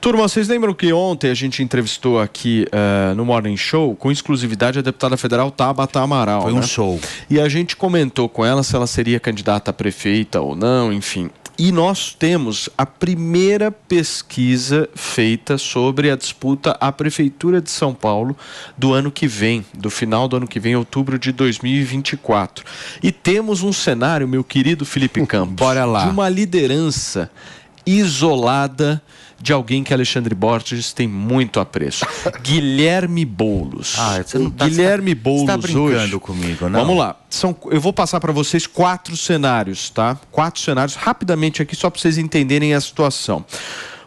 Turma, vocês lembram que ontem a gente entrevistou aqui no Morning Show, com exclusividade, a deputada federal Tabata Amaral. Foi um show. E a gente comentou com ela se ela seria candidata a prefeita ou não, enfim. E nós temos a primeira pesquisa feita sobre a disputa à Prefeitura de São Paulo do ano que vem, do final do ano que vem, outubro de 2024. E temos um cenário, meu querido Felipe Campos, bora lá, de uma liderança isolada de alguém que Alexandre Borges tem muito apreço. Guilherme Boulos. Você não tá, Guilherme Boulos está brincando hoje, comigo, não? Vamos lá. Eu vou passar para vocês 4 cenários, tá? 4 cenários, rapidamente aqui, só para vocês entenderem a situação.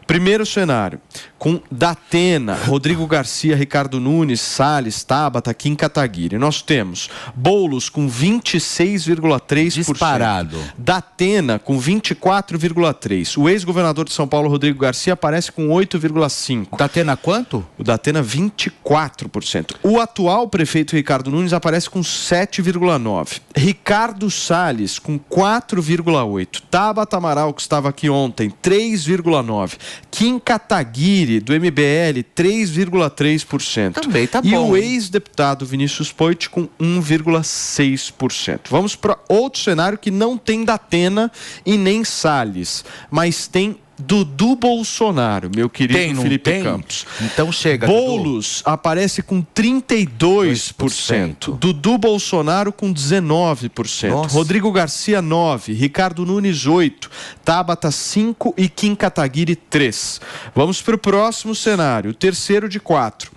Primeiro cenário, com Datena, Rodrigo Garcia, Ricardo Nunes, Salles, Tabata, Kim Kataguiri. Nós temos Boulos com 26,3%. Disparado. Datena com 24,3%. O ex-governador de São Paulo, Rodrigo Garcia, aparece com 8,5%. Datena quanto? O Datena, 24%. O atual prefeito Ricardo Nunes aparece com 7,9%. Ricardo Salles com 4,8%. Tabata Amaral, que estava aqui ontem, 3,9%. Kim Kataguiri, do MBL, 3,3%. Também tá bom. E o ex-deputado Vinícius Poit com 1,6%. Vamos para outro cenário que não tem Datena e nem Salles, mas tem Dudu Bolsonaro, meu querido Felipe Campos. Então chega, Boulos aparece com 32%. Dudu Bolsonaro com 19%. Nossa. Rodrigo Garcia, 9%. Ricardo Nunes, 8%. Tabata, 5%. E Kim Kataguiri, 3%. Vamos para o próximo cenário, o terceiro de 4.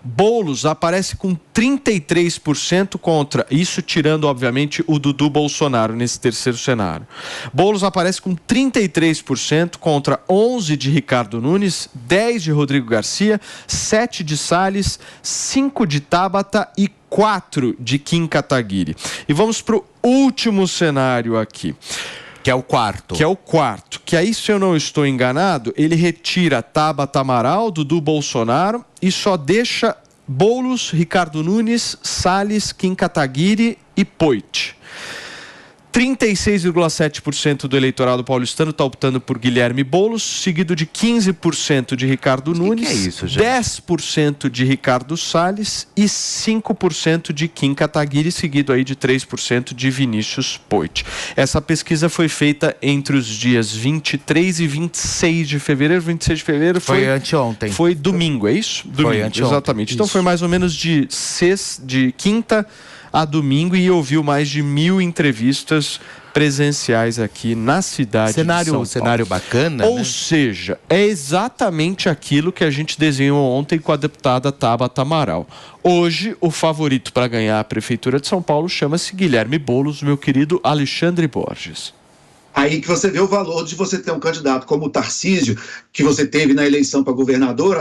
Boulos aparece com 33% contra, isso tirando, obviamente, o Dudu Bolsonaro nesse terceiro cenário. Boulos aparece com 33% contra 11% de Ricardo Nunes, 10% de Rodrigo Garcia, 7% de Salles, 5% de Tabata e 4% de Kim Kataguiri. E vamos para o último cenário aqui. Que é o quarto. Que aí, se eu não estou enganado, ele retira Tabata Amaral, Dudu Bolsonaro e só deixa Boulos, Ricardo Nunes, Salles, Kim Kataguiri e Poit. 36,7% do eleitorado paulistano está optando por Guilherme Boulos, seguido de 15% de Ricardo Nunes, que é isso, gente? 10% de Ricardo Salles e 5% de Kim Kataguiri, seguido aí de 3% de Vinícius Poit. Essa pesquisa foi feita entre os dias 23 e 26 de fevereiro. 26 de fevereiro foi anteontem. Foi domingo, é isso? Domingo, foi anteontem. Exatamente. Então isso. foi mais ou menos de quinta a domingo e ouviu mais de 1.000 entrevistas presenciais aqui na cidade de São Paulo. Cenário bacana, Ou seja, é exatamente aquilo que a gente desenhou ontem com a deputada Tabata Amaral. Hoje, o favorito para ganhar a Prefeitura de São Paulo chama-se Guilherme Boulos, meu querido Alexandre Borges. Aí que você vê o valor de você ter um candidato como o Tarcísio, que você teve na eleição para governador,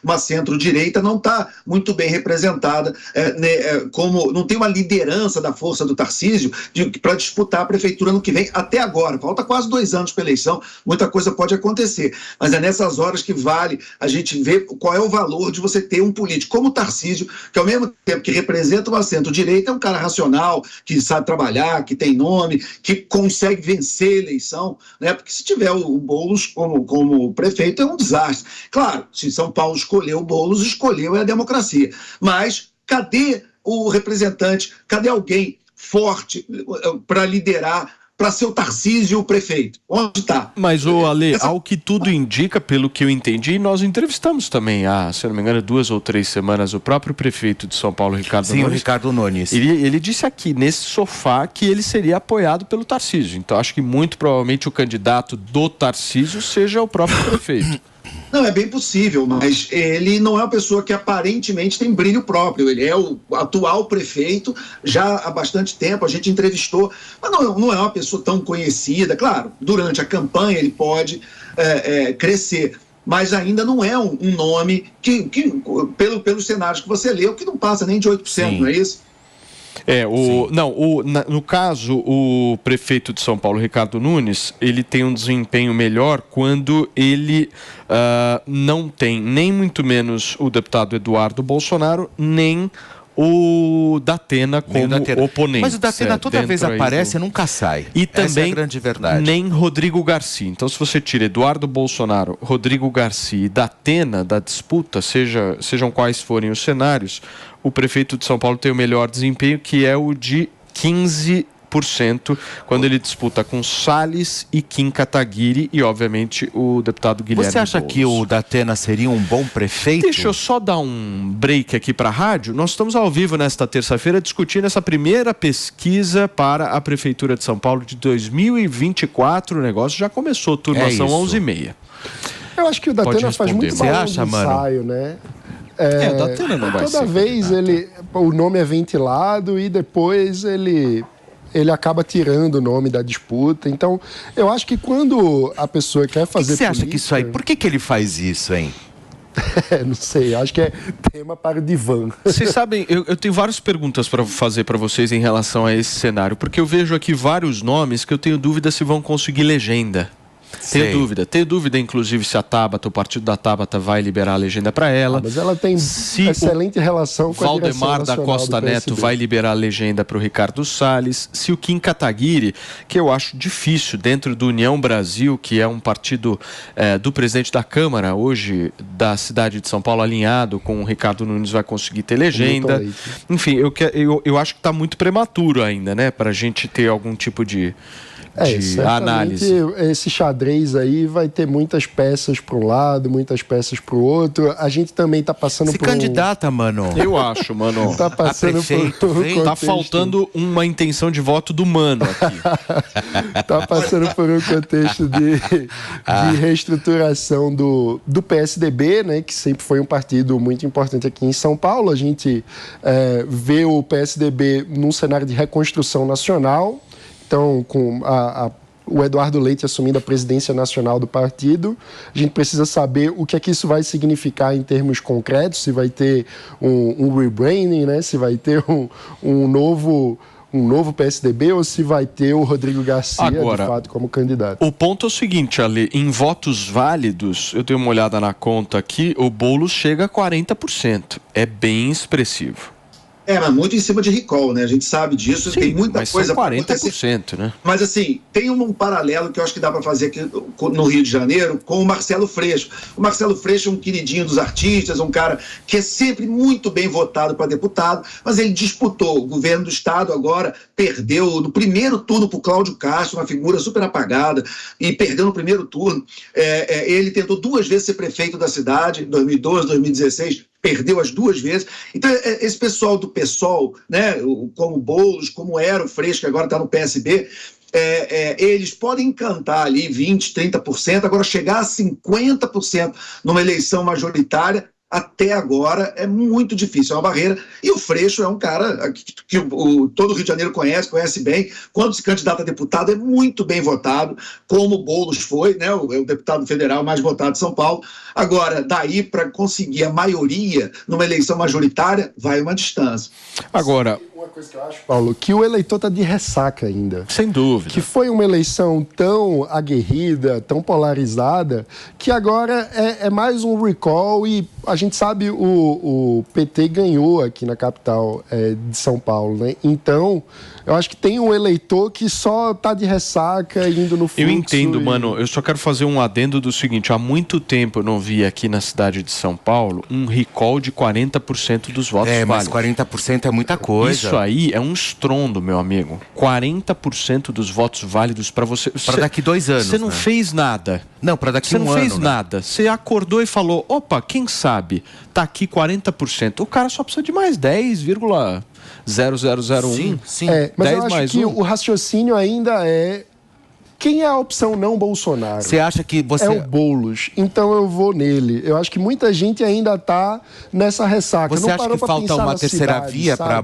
uma centro-direita não está muito bem representada, como não tem uma liderança da força do Tarcísio para disputar a prefeitura no que vem até agora. Falta quase 2 anos para a eleição, muita coisa pode acontecer, mas é nessas horas que vale a gente ver qual é o valor de você ter um político como o Tarcísio, que ao mesmo tempo que representa uma centro-direita, é um cara racional, que sabe trabalhar, que tem nome, que consegue vencer eleição, né? Porque se tiver o Boulos como prefeito é um desastre. Claro, se São Paulo escolheu o Boulos, escolheu a democracia. Mas cadê o representante? Cadê alguém forte para liderar, para ser o Tarcísio o prefeito? Onde está? Mas, Ale, ao que tudo indica, pelo que eu entendi, nós entrevistamos também há, se não me engano, 2 ou 3 semanas, o próprio prefeito de São Paulo, Ricardo Nunes. Sim, o Ricardo Nunes. Ele disse aqui, nesse sofá, que ele seria apoiado pelo Tarcísio. Então, acho que muito provavelmente o candidato do Tarcísio seja o próprio prefeito. Não, é bem possível, mas ele não é uma pessoa que aparentemente tem brilho próprio. Ele é o atual prefeito já há bastante tempo, a gente entrevistou, mas não é uma pessoa tão conhecida. Claro, durante a campanha ele pode crescer, mas ainda não é um nome que pelos cenários que você leu, que não passa nem de 8%, Sim. Não é isso? No caso, o prefeito de São Paulo, Ricardo Nunes, ele tem um desempenho melhor quando ele não tem nem muito menos o deputado Eduardo Bolsonaro, nem o Datena como oponente. Mas o Datena toda vez aparece e nunca sai. E também essa é a grande verdade. Nem Rodrigo Garcia. Então, se você tira Eduardo Bolsonaro, Rodrigo Garcia e Datena da disputa, sejam quais forem os cenários, o prefeito de São Paulo tem o melhor desempenho, que é o de 15%, quando ele disputa com Salles e Kim Kataguiri e, obviamente, o deputado Guilherme Você acha Boulos. que o Datena seria um bom prefeito? Deixa eu só dar um break aqui para a rádio. Nós estamos ao vivo nesta terça-feira discutindo essa primeira pesquisa para a Prefeitura de São Paulo de 2024. O negócio já começou, turma, são 11h30. Eu acho que o Datena faz muito balão de ensaio, né? O Datena não vai toda vez o nome é ventilado e depois ele acaba tirando o nome da disputa. Então, eu acho que quando a pessoa quer fazer política... Você acha que isso aí... Por que ele faz isso, hein? Não sei, acho que é tema para o divã. Vocês sabem, eu tenho várias perguntas para fazer para vocês em relação a esse cenário, porque eu vejo aqui vários nomes que eu tenho dúvida se vão conseguir legenda. Tenho dúvida, inclusive, se a Tabata, o partido da Tabata, vai liberar a legenda para ela. Mas ela tem excelente relação com a Valdemar da Costa Neto vai liberar a legenda para o Ricardo Salles. Se o Kim Kataguiri, que eu acho difícil dentro do União Brasil, que é um partido do presidente da Câmara, hoje da cidade de São Paulo, alinhado com o Ricardo Nunes, vai conseguir ter legenda. Enfim, eu acho que está muito prematuro ainda, né, para a gente ter algum tipo de análise. Esse xadrez aí vai ter muitas peças para um lado, muitas peças para o outro. A gente também está passando por candidata, mano. Eu acho, mano. Está passando por um tá faltando uma intenção de voto do mano aqui. Está passando por um contexto de reestruturação do PSDB, né, que sempre foi um partido muito importante aqui em São Paulo. A gente vê o PSDB num cenário de reconstrução nacional. Então, com o Eduardo Leite assumindo a presidência nacional do partido, a gente precisa saber o que é que isso vai significar em termos concretos, se vai ter um rebranding, né? Se vai ter um novo PSDB ou se vai ter o Rodrigo Garcia, agora, de fato, como candidato. O ponto é o seguinte, Ale, em votos válidos, eu dei uma olhada na conta aqui, o Boulos chega a 40%. É bem expressivo. Mas muito em cima de recall, né? A gente sabe disso, sim, tem muita mas coisa para acontecer. Né? Mas assim, tem um paralelo que eu acho que dá para fazer aqui no Rio de Janeiro com o Marcelo Freixo. O Marcelo Freixo é um queridinho dos artistas, um cara que é sempre muito bem votado para deputado, mas ele disputou o governo do estado agora, perdeu no primeiro turno para o Cláudio Castro, uma figura super apagada, e perdeu no primeiro turno. Ele tentou 2 vezes ser prefeito da cidade, 2012, 2016, perdeu as 2 vezes. Então, esse pessoal do PSOL, né, como o Boulos, como era o Freixo, que agora está no PSB, eles podem encantar ali 20%, 30%, agora chegar a 50% numa eleição majoritária, até agora é muito difícil, é uma barreira. E o Freixo é um cara que todo o Rio de Janeiro conhece bem. Quando se candidata a deputado, é muito bem votado, como o Boulos foi, né, o deputado federal mais votado de São Paulo. Agora, daí para conseguir a maioria numa eleição majoritária, vai uma distância. Agora, uma coisa que eu acho, Paulo, que o eleitor está de ressaca ainda. Sem dúvida. Que foi uma eleição tão aguerrida, tão polarizada, que agora é mais um recall e a gente sabe o PT ganhou aqui na capital de São Paulo, né? Então, eu acho que tem um eleitor que só está de ressaca indo no fluxo. Eu entendo, mano. Eu só quero fazer um adendo do seguinte. Há muito tempo eu não vi aqui na cidade de São Paulo um recall de 40% dos votos válidos. Mas 40% é muita coisa. Isso aí é um estrondo, meu amigo. 40% dos votos válidos para você. Para daqui 2 anos. Você não fez nada. Não, para daqui um ano. Você não fez nada. Você acordou e falou, opa, quem sabe? Tá aqui 40%. O cara só precisa de mais 10,0001. Sim. Mas eu acho que o raciocínio ainda é... Quem é a opção não Bolsonaro? Você acha que você... É o Boulos, então eu vou nele. Eu acho que muita gente ainda está nessa ressaca. Você acha que falta uma terceira via para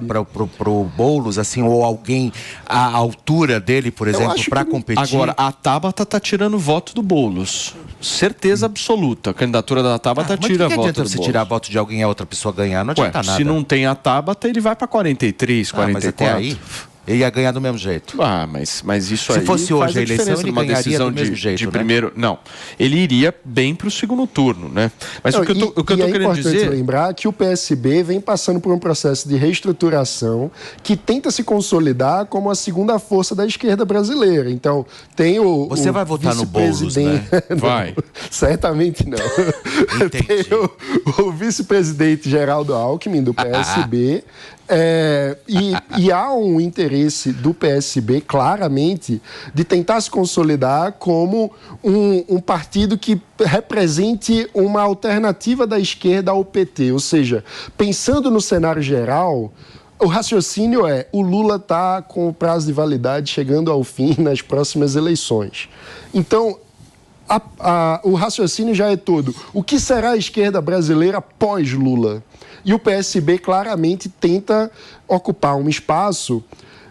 o Boulos, assim, ou alguém à altura dele, por exemplo, para competir? Agora, a Tabata tá tirando voto do Boulos. Certeza absoluta. A candidatura da Tabata tira voto do Boulos. Mas você tirar voto de alguém e a outra pessoa ganhar? Não adianta nada. Se não tem a Tabata, ele vai para 43, 44. Mas até aí... Ele ia ganhar do mesmo jeito. Mas isso aí. Se fosse hoje a eleição, ele numa ganharia decisão do mesmo jeito, de né? primeiro. Não. Ele iria bem para o segundo turno, né? Mas o que eu tô querendo dizer. É importante lembrar que o PSB vem passando por um processo de reestruturação que tenta se consolidar como a segunda força da esquerda brasileira. Então, tem o. Você vai votar no Boulos, né? Vai. Certamente não. Tem o vice-presidente Geraldo Alckmin, do PSB. E há um interesse do PSB, claramente, de tentar se consolidar como um partido que represente uma alternativa da esquerda ao PT. Ou seja, pensando no cenário geral, o raciocínio é: o Lula está com o prazo de validade chegando ao fim nas próximas eleições. Então, o raciocínio já é todo: o que será a esquerda brasileira pós-Lula? E o PSB claramente tenta ocupar um espaço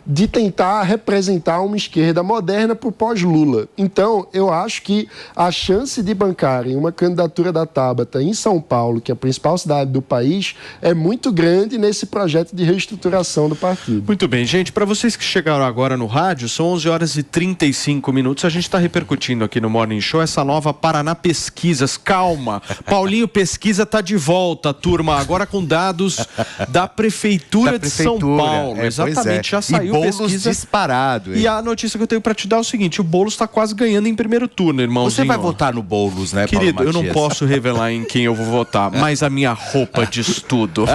de tentar representar uma esquerda moderna para o pós-Lula. Então, eu acho que a chance de bancarem uma candidatura da Tabata em São Paulo, que é a principal cidade do país, é muito grande nesse projeto de reestruturação do partido. Muito bem, gente. Para vocês que chegaram agora no rádio, são 11 horas e 35 minutos. A gente está repercutindo aqui no Morning Show essa nova Paraná Pesquisas. Calma, Paulinho Pesquisa está de volta, turma, agora com dados da Prefeitura de São Paulo. Exatamente, já saiu. Boulos disparado. E a notícia que eu tenho para te dar é o seguinte: o Boulos está quase ganhando em primeiro turno, irmãozinho. Você vai votar no Boulos, né, querido? Paulo Eu não Matias? posso revelar em quem eu vou votar, mas a minha roupa diz tudo.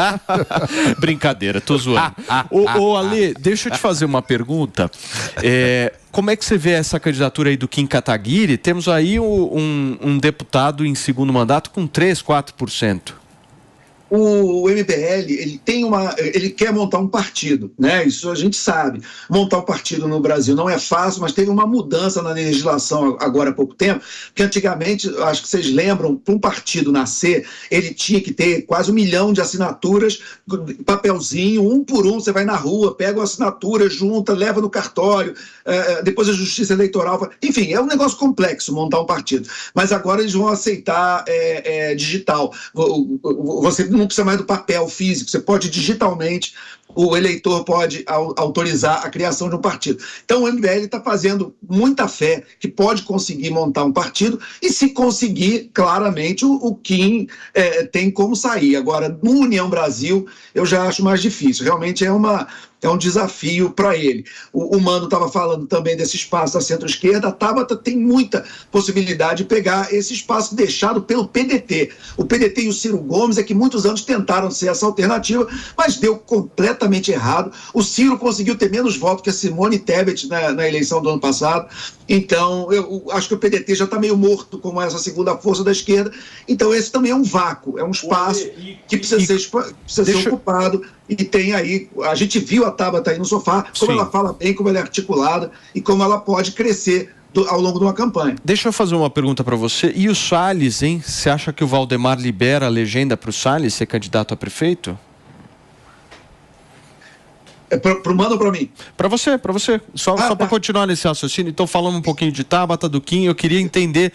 Brincadeira, tô zoando. Ô, Ale, deixa eu te fazer uma pergunta. Como é que você vê essa candidatura aí do Kim Kataguiri? Temos aí um deputado em segundo mandato com 3, 4%. O MBL, ele quer montar um partido, né? Isso a gente sabe. Montar um partido no Brasil não é fácil, mas teve uma mudança na legislação agora há pouco tempo, que antigamente, acho que vocês lembram, para um partido nascer, ele tinha que ter quase 1 milhão de assinaturas, papelzinho, um por um, você vai na rua, pega uma assinatura, junta, leva no cartório, depois a Justiça Eleitoral... Enfim, é um negócio complexo montar um partido. Mas agora eles vão aceitar digital. Você não precisa mais do papel físico, você pode digitalmente, o eleitor pode autorizar a criação de um partido. Então o MBL está fazendo muita fé que pode conseguir montar um partido, e se conseguir, claramente o Kim tem como sair. Agora, no União Brasil, eu já acho mais difícil, realmente é um desafio para ele. O Mano estava falando também desse espaço da centro-esquerda. A Tabata tem muita possibilidade de pegar esse espaço deixado pelo PDT. O PDT e o Ciro Gomes que muitos anos tentaram ser essa alternativa, mas deu completamente errado. O Ciro conseguiu ter menos votos que a Simone Tebet na eleição do ano passado. Então, eu acho que o PDT já está meio morto como essa segunda força da esquerda. Então, esse também é um vácuo, é um espaço que precisa ser ocupado. E tem aí, a gente viu a Tabata aí no sofá, como ela fala bem, como ela é articulada e como ela pode crescer ao longo de uma campanha. Deixa eu fazer uma pergunta para você. E o Salles, hein? Você acha que o Valdemar libera a legenda para o Salles ser candidato a prefeito? Pro Mano ou para mim? Para você. Só para continuar nesse raciocínio. Então, falando um pouquinho de Tabata, do Kim, eu queria entender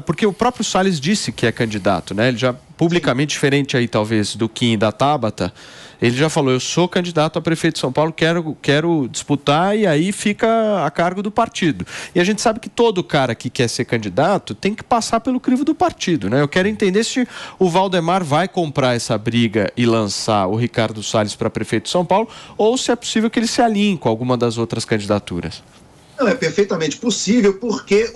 porque o próprio Salles disse que é candidato, né? Ele já, publicamente, diferente aí, talvez, do Kim e da Tabata, ele já falou: eu sou candidato a prefeito de São Paulo, quero disputar, e aí fica a cargo do partido. E a gente sabe que todo cara que quer ser candidato tem que passar pelo crivo do partido, né? Eu quero entender se o Valdemar vai comprar essa briga e lançar o Ricardo Salles para prefeito de São Paulo, ou se é possível que ele se alinhe com alguma das outras candidaturas. Não, é perfeitamente possível, porque,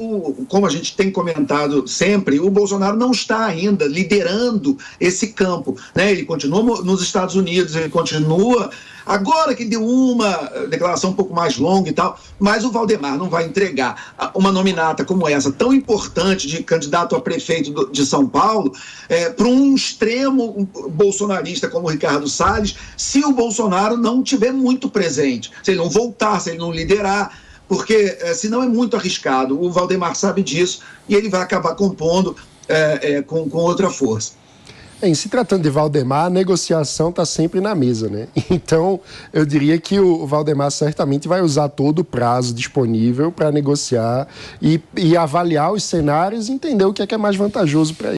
como a gente tem comentado sempre, o Bolsonaro não está ainda liderando esse campo, né? Ele continua nos Estados Unidos, ele continua... Agora que deu uma declaração um pouco mais longa e tal, mas o Valdemar não vai entregar uma nominata como essa, tão importante, de candidato a prefeito de São Paulo, para um extremo bolsonarista como o Ricardo Salles, se o Bolsonaro não tiver muito presente, se ele não voltar, se ele não liderar, porque senão é muito arriscado. O Valdemar sabe disso e ele vai acabar compondo com outra força. Em se tratando de Valdemar, a negociação está sempre na mesa, né? Então, eu diria que o Valdemar certamente vai usar todo o prazo disponível para negociar e avaliar os cenários e entender o que é mais vantajoso para ele.